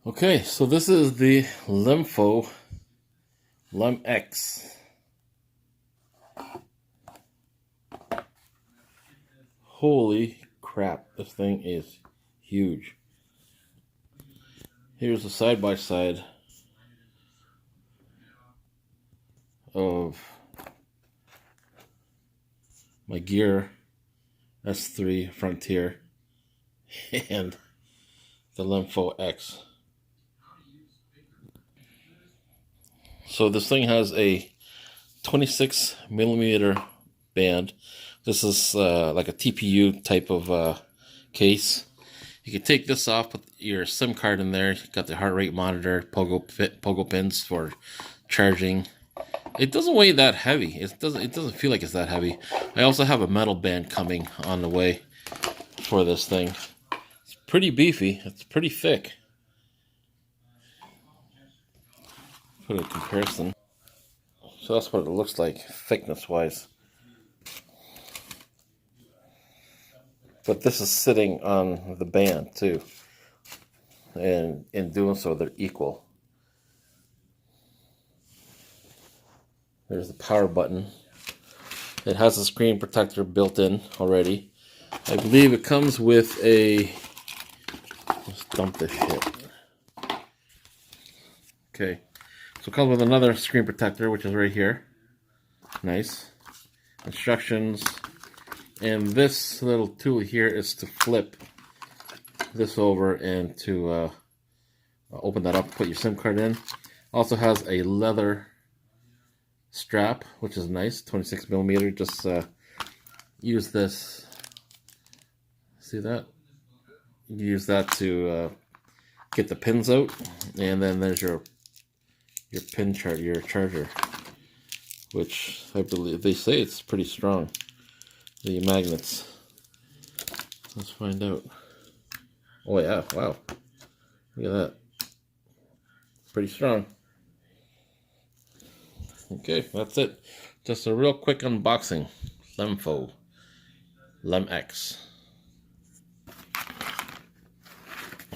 Okay, so this is the LEMFO LEMX. Holy crap, this thing is huge. Here's a side-by-side of my Gear S3 Frontier and the LEMFO X. So this thing has a 26 millimeter band. This is like a TPU type of case. You can take this off, put your SIM card in there. You got the heart rate monitor, pogo pins for charging. It doesn't weigh that heavy. It doesn't feel like it's that heavy. I also have a metal band coming on the way for this thing. It's pretty beefy. It's pretty thick. Put a comparison. So that's what it looks like thickness-wise. But this is sitting on the band too, and in doing so, they're equal. There's the power button. It has a screen protector built in already. I believe it comes with a... Let's dump this shit. Okay, so it comes with another screen protector, which is right here. Nice. Instructions. And this little tool here is to flip this over and to open that up, put your SIM card in. Also has a leather strap, which is nice, 26 millimeter. Just use this. See that? You use that to get the pins out, and then there's your pin chart, your charger, which I believe they say it's pretty strong. The magnets. Let's find out. Oh yeah, wow. Look at that. Pretty strong. Okay, that's it. Just a real quick unboxing. LEMFO LEMX.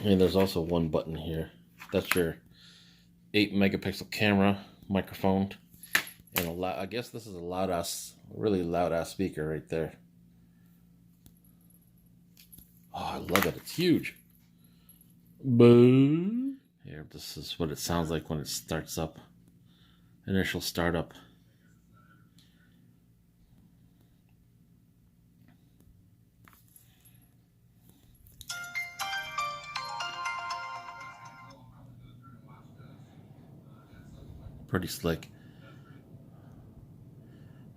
And there's also one button here. That's your 8 megapixel camera, microphone, and I guess this is a loud ass, really loud ass speaker right there. Oh, I love it. It's huge. Boo. Here, this is what it sounds like when it starts up. Initial startup. Pretty slick.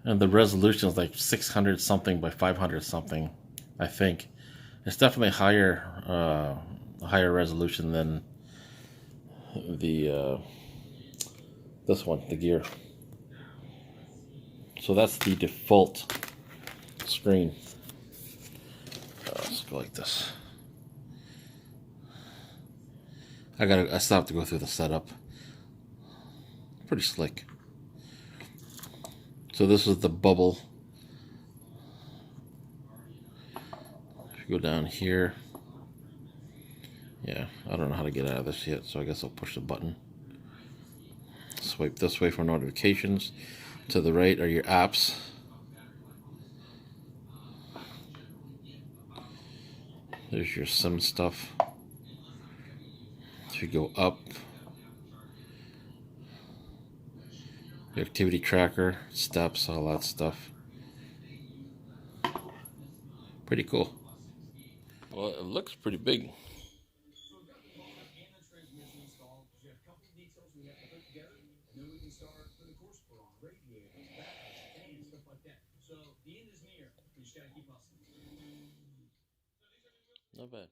And the resolution is like 600 something by 500 something, I think. It's definitely higher resolution than the this one, the Gear. So that's the default screen. Let's go like this. I still have to go through the setup. Pretty slick. So this is the bubble. If you go down here, yeah, I don't know how to get out of this yet, so I guess I'll push the button. Swipe this way for notifications. To the right are your apps. There's your SIM stuff. If you go up, your activity tracker, steps, all that stuff. Pretty cool. Well, it looks pretty big. Not bad.